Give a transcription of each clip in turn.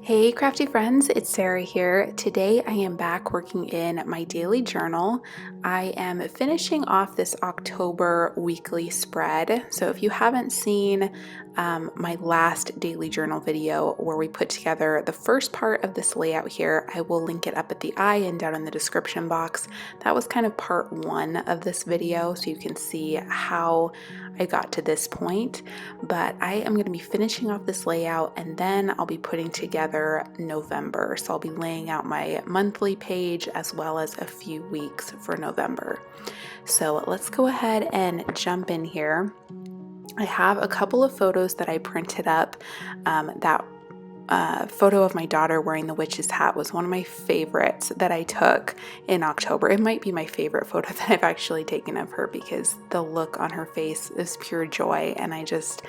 Hey crafty friends, it's Sarah here. Today I am back working in my daily journal. I am finishing off this October weekly spread. So if you haven't seen my last daily journal video where we put together the first part of this layout here, I will link it up at the eye and down in the description box. That was kind of part one of this video, so you can see how I got to this point. But I am going to be finishing off this layout and then I'll be putting together November. So I'll be laying out my monthly page as well as a few weeks for November. So let's go ahead and jump in here. I have a couple of photos that I printed up. That photo of my daughter wearing the witch's hat was one of my favorites that I took in October. It might be my favorite photo that I've actually taken of her because the look on her face is pure joy and I just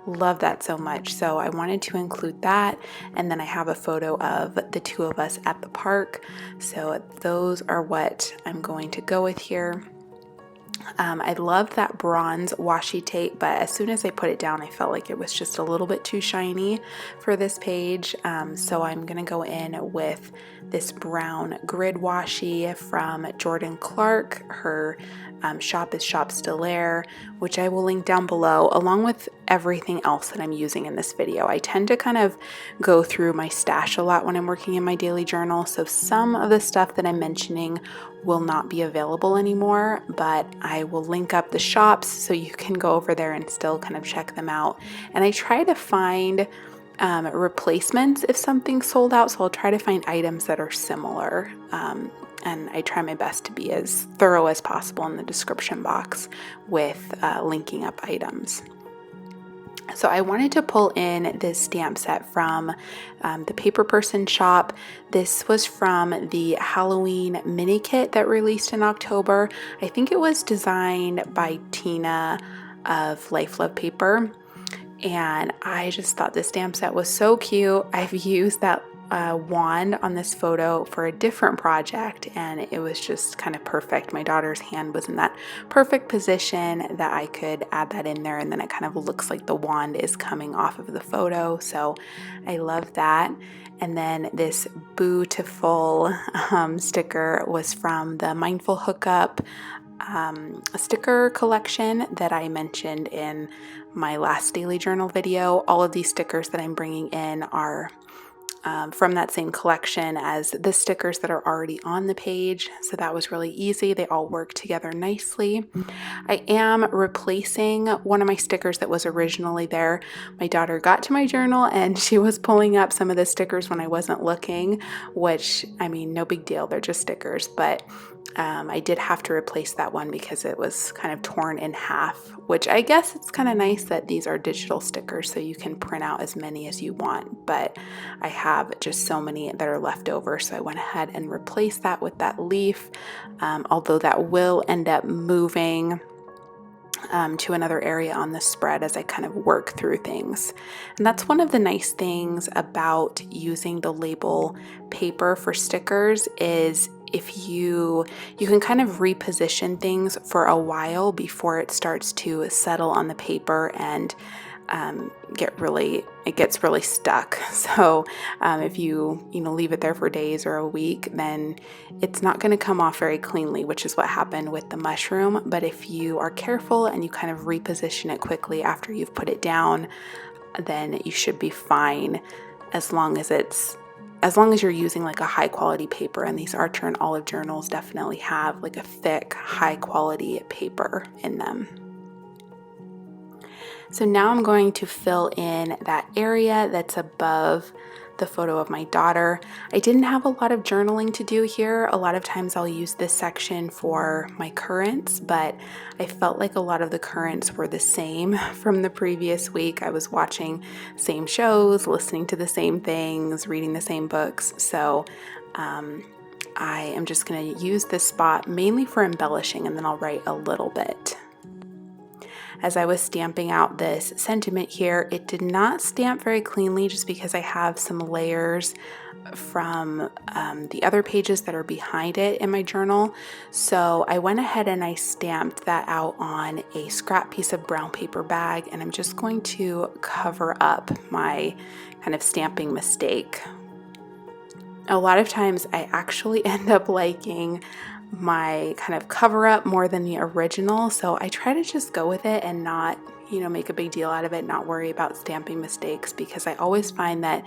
love that so much. So I wanted to include that, and then I have a photo of the two of us at the park. So those are what I'm going to go with here. I love that bronze washi tape, but as soon as I put it down, I felt like it was just a little bit too shiny for this page. So I'm going to go in with this brown grid washi from Jordan Clark. Her shop is Shop Stellaire, which I will link down below, along with everything else that I'm using in this video. I tend to kind of go through my stash a lot when I'm working in my daily journal, so some of the stuff that I'm mentioning will not be available anymore, but I will link up the shops so you can go over there and still kind of check them out. And I try to find replacements if something's sold out, so I'll try to find items that are similar. And I try my best to be as thorough as possible in the description box with linking up items. So I wanted to pull in this stamp set from the Paper Person shop. This was from the Halloween mini kit that released in October. I think it was designed by Tina of Life Love Paper. And I just thought this stamp set was so cute. I've used that wand on this photo for a different project and it was just kind of perfect. My daughter's hand was in that perfect position that I could add that in there, and then it kind of looks like the wand is coming off of the photo, so I love that. And then this Bootiful sticker was from the Mindful Hookup sticker collection that I mentioned in my last daily journal video. All of these stickers that I'm bringing in are from that same collection as the stickers that are already on the page, so that was really easy. They all work together nicely. I am replacing one of my stickers that was originally there. My daughter got to my journal and she was pulling up some of the stickers when I wasn't looking, which, I mean, no big deal, they're just stickers, but I did have to replace that one because it was kind of torn in half, which I guess it's kind of nice that these are digital stickers so you can print out as many as you want, but I have just so many that are left over, so I went ahead and replaced that with that leaf, although that will end up moving to another area on the spread as I kind of work through things. And that's one of the nice things about using the label paper for stickers is if you can kind of reposition things for a while before it starts to settle on the paper and it gets really stuck. So if you leave it there for days or a week, then it's not going to come off very cleanly, which is what happened with the mushroom. But if you are careful and you kind of reposition it quickly after you've put it down, then you should be fine as long as you're using like a high quality paper. And these Archer and Olive journals definitely have like a thick, high quality paper in them. So now I'm going to fill in that area that's above the photo of my daughter. I didn't have a lot of journaling to do here. A lot of times I'll use this section for my currents, but I felt like a lot of the currents were the same from the previous week. I was watching same shows, listening to the same things, reading the same books. So I am just going to use this spot mainly for embellishing, and then I'll write a little bit. As I was stamping out this sentiment here, it did not stamp very cleanly just because I have some layers from the other pages that are behind it in my journal. So I went ahead and I stamped that out on a scrap piece of brown paper bag, and I'm just going to cover up my kind of stamping mistake a lot of times I actually end up liking my kind of cover up more than the original. So I try to just go with it and not, make a big deal out of it, not worry about stamping mistakes, because I always find that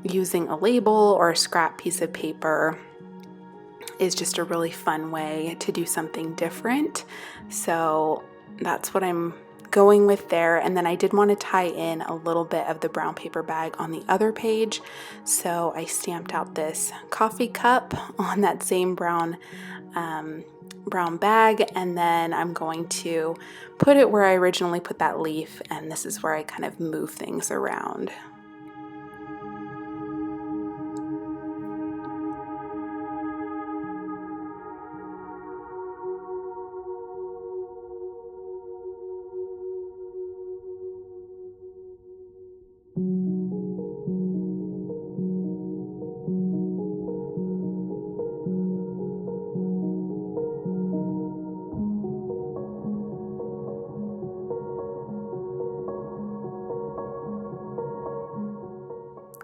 using a label or a scrap piece of paper is just a really fun way to do something different. So that's what I'm going with there. And then I did want to tie in a little bit of the brown paper bag on the other page. So I stamped out this coffee cup on that same brown bag, and then I'm going to put it where I originally put that leaf, and this is where I kind of move things around.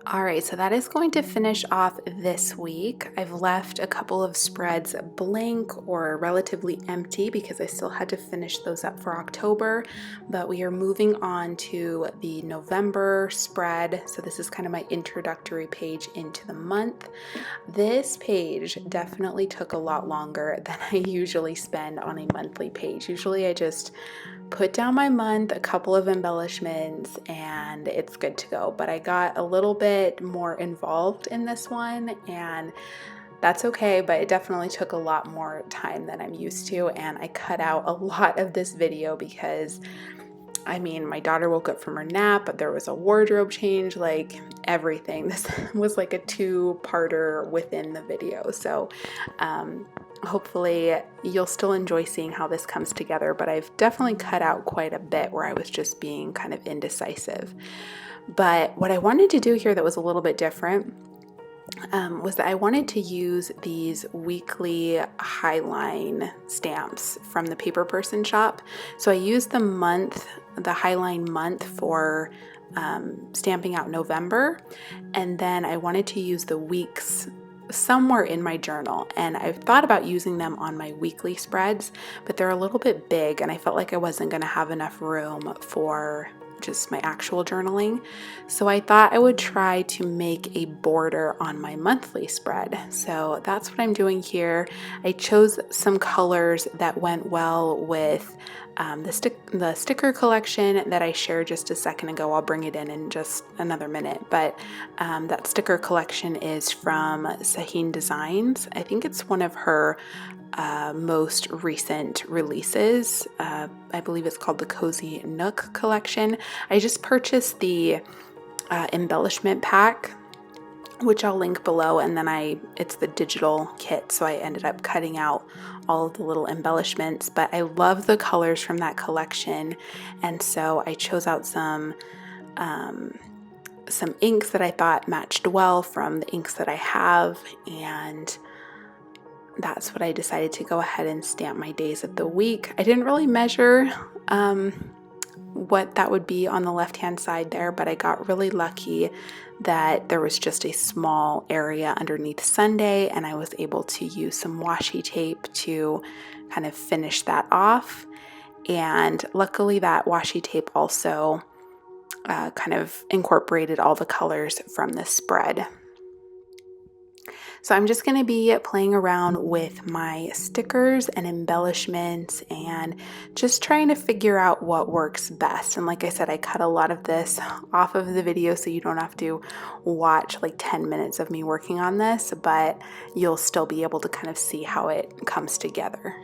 All right, so that is going to finish off this week. I've left a couple of spreads blank or relatively empty because I still had to finish those up for October, but we are moving on to the November spread. So this is kind of my introductory page into the month. This page definitely took a lot longer than I usually spend on a monthly page. Usually I just put down my month, a couple of embellishments, and it's good to go. But I got a little bit more involved in this one, and that's okay, but it definitely took a lot more time than I'm used to, and I cut out a lot of this video because my daughter woke up from her nap, but there was a wardrobe change, like everything. This was like a two-parter within the video. So hopefully you'll still enjoy seeing how this comes together, but I've definitely cut out quite a bit where I was just being kind of indecisive. But what I wanted to do here that was a little bit different was that I wanted to use these weekly Highline stamps from the Paper Person shop. So I used the Highline month for stamping out November, and then I wanted to use the weeks somewhere in my journal, and I've thought about using them on my weekly spreads, but they're a little bit big and I felt like I wasn't going to have enough room for just my actual journaling. So I thought I would try to make a border on my monthly spread. So that's what I'm doing here. I chose some colors that went well with the sticker collection that I shared just a second ago. I'll bring it in just another minute, but that sticker collection is from Sahine Designs. I think it's one of her most recent releases. I believe it's called the Cozy Nook collection. I just purchased the embellishment pack, which I'll link below, and then it's the digital kit, so I ended up cutting out all of the little embellishments. But I love the colors from that collection, and so I chose out some inks that I thought matched well from the inks that I have, and that's what I decided to go ahead and stamp my days of the week. I didn't really measure what that would be on the left-hand side there, but I got really lucky that there was just a small area underneath Sunday, and I was able to use some washi tape to kind of finish that off. And luckily that washi tape also kind of incorporated all the colors from the spread. So I'm just going to be playing around with my stickers and embellishments and just trying to figure out what works best. And like I said, I cut a lot of this off of the video so you don't have to watch like 10 minutes of me working on this, but you'll still be able to kind of see how it comes together.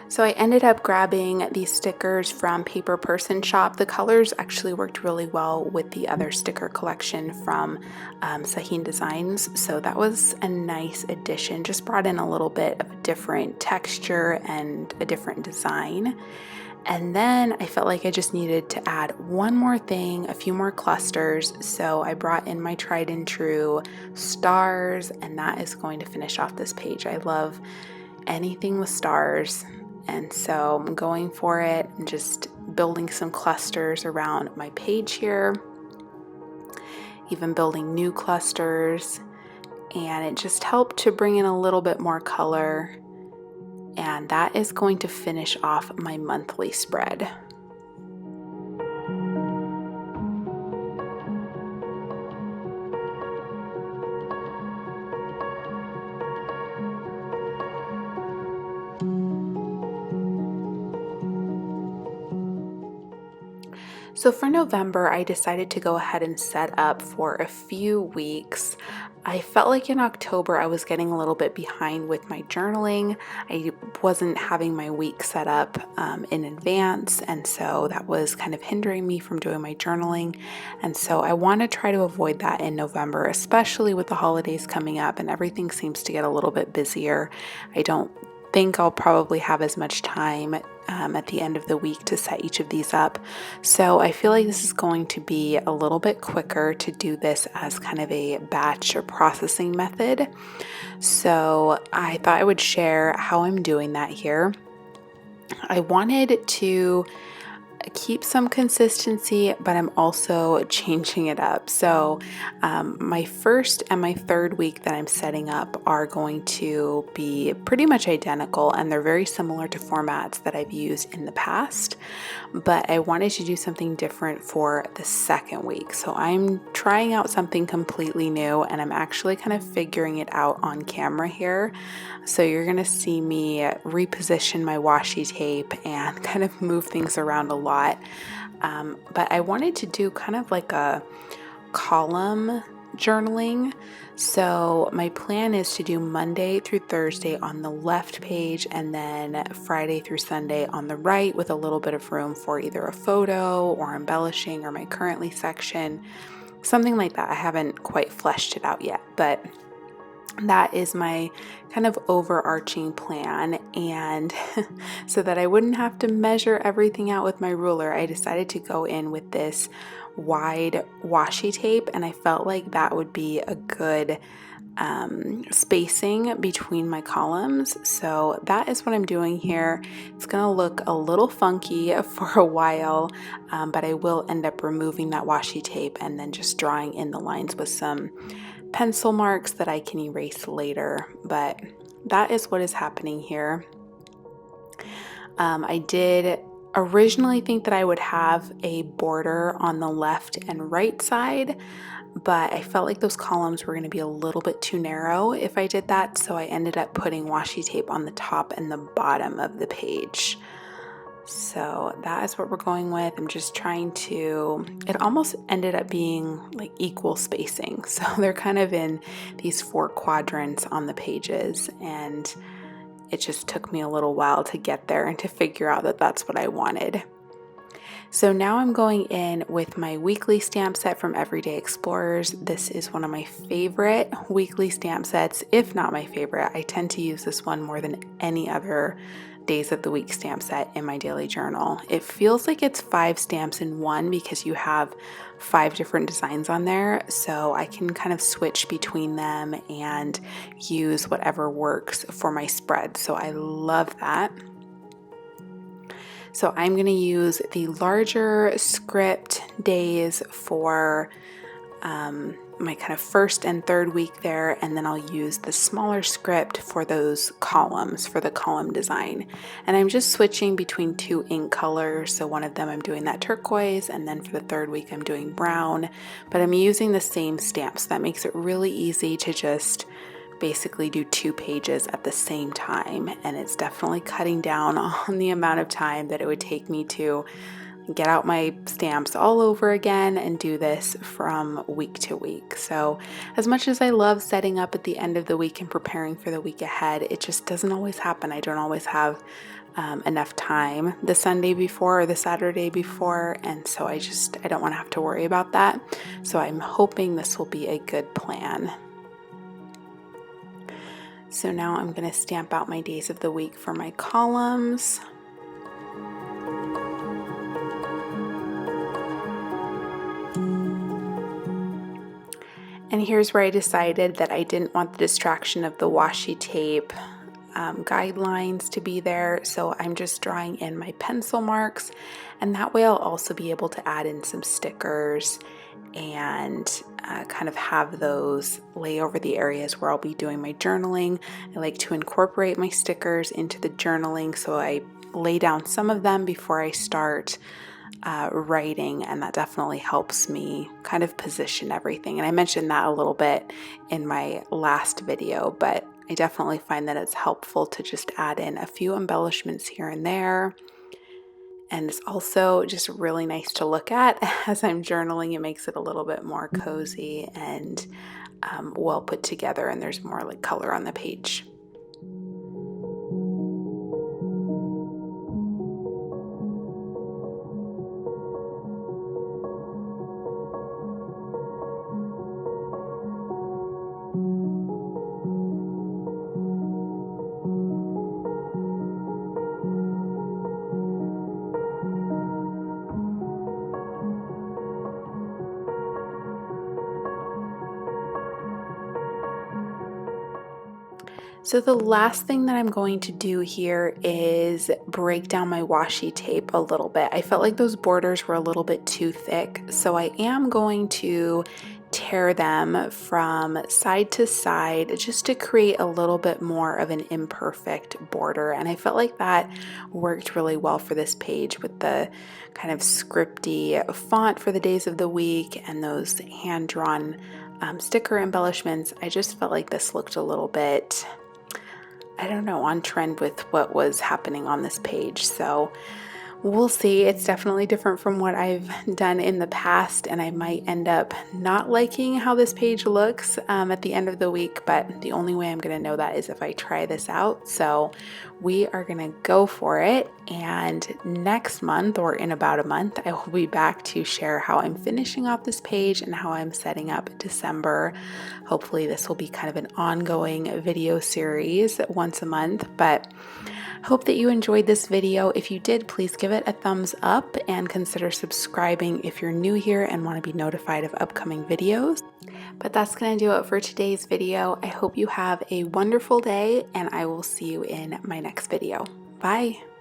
So I ended up grabbing these stickers from Paper Person Shop. The colors actually worked really well with the other sticker collection from Sahin Designs. So that was a nice addition. Just brought in a little bit of a different texture and a different design. And then I felt like I just needed to add one more thing, a few more clusters. So I brought in my tried and true stars, and that is going to finish off this page. I love anything with stars. And so I'm going for it. I'm just building some clusters around my page here, even building new clusters. And it just helped to bring in a little bit more color. And that is going to finish off my monthly spread. So for November, I decided to go ahead and set up for a few weeks. I felt like in October I was getting a little bit behind with my journaling. I wasn't having my week set up in advance, and so that was kind of hindering me from doing my journaling. And so I want to try to avoid that in November, especially with the holidays coming up and everything seems to get a little bit busier. I don't think I'll probably have as much time at the end of the week to set each of these up. So I feel like this is going to be a little bit quicker to do this as kind of a batch or processing method. So I thought I would share how I'm doing that here. I wanted to keep some consistency, but I'm also changing it up. So my first and my third week that I'm setting up are going to be pretty much identical, and they're very similar to formats that I've used in the past, but I wanted to do something different for the second week. So I'm trying out something completely new, and I'm actually kind of figuring it out on camera here. So you're going to see me reposition my washi tape and kind of move things around a lot. But I wanted to do kind of like a column journaling. So my plan is to do Monday through Thursday on the left page and then Friday through Sunday on the right, with a little bit of room for either a photo or embellishing or my currently section, something like that. I haven't quite fleshed it out yet, but that is my kind of overarching plan. And so that I wouldn't have to measure everything out with my ruler, I decided to go in with this wide washi tape, and I felt like that would be a good spacing between my columns. So that is what I'm doing here. It's gonna look a little funky for a while, but I will end up removing that washi tape and then just drawing in the lines with some pencil marks that I can erase later. But that is what is happening here. I did originally think that I would have a border on the left and right side, but I felt like those columns were going to be a little bit too narrow if I did that, so I ended up putting washi tape on the top and the bottom of the page. So that is what we're going with. I'm just trying to, it almost ended up being like equal spacing. So they're kind of in these 4 quadrants on the pages, and it just took me a little while to get there and to figure out that that's what I wanted. So now I'm going in with my weekly stamp set from Everyday Explorers. This is one of my favorite weekly stamp sets, if not my favorite. I tend to use this one more than any other days of the week stamp set in my daily journal. It feels like it's 5 stamps in one because you have 5 different designs on there, so I can kind of switch between them and use whatever works for my spread. So I love that. So I'm going to use the larger script days for my kind of first and third week there, and then I'll use the smaller script for those columns, for the column design. And I'm just switching between 2 ink colors. So one of them I'm doing that turquoise, and then for the third week I'm doing brown, but I'm using the same stamps. That makes it really easy to just basically do 2 pages at the same time, and it's definitely cutting down on the amount of time that it would take me to get out my stamps all over again and do this from week to week. So as much as I love setting up at the end of the week and preparing for the week ahead, it just doesn't always happen. I don't always have enough time the Sunday before or the Saturday before, and so I don't want to have to worry about that. So I'm hoping this will be a good plan. So now I'm going to stamp out my days of the week for my columns. And here's where I decided that I didn't want the distraction of the washi tape guidelines to be there, so I'm just drawing in my pencil marks, and that way I'll also be able to add in some stickers and kind of have those lay over the areas where I'll be doing my journaling. I like to incorporate my stickers into the journaling, so I lay down some of them before I start writing, and that definitely helps me kind of position everything. And I mentioned that a little bit in my last video, but I definitely find that it's helpful to just add in a few embellishments here and there. And it's also just really nice to look at as I'm journaling. It makes it a little bit more cozy and well put together, and there's more like color on the page. So the last thing that I'm going to do here is break down my washi tape a little bit. I felt like those borders were a little bit too thick, so I am going to tear them from side to side just to create a little bit more of an imperfect border. And I felt like that worked really well for this page with the kind of scripty font for the days of the week and those hand-drawn sticker embellishments. I just felt like this looked a little bit, I don't know, on trend with what was happening on this page. So we'll see. It's definitely different from what I've done in the past, and I might end up not liking how this page looks at the end of the week, but the only way I'm going to know that is if I try this out. So we are going to go for it, and next month, or in about a month, I will be back to share how I'm finishing off this page and how I'm setting up December. Hopefully this will be kind of an ongoing video series once a month, but hope that you enjoyed this video. If you did, please give it a thumbs up and consider subscribing if you're new here and want to be notified of upcoming videos. But that's going to do it for today's video. I hope you have a wonderful day, and I will see you in my next video. Bye!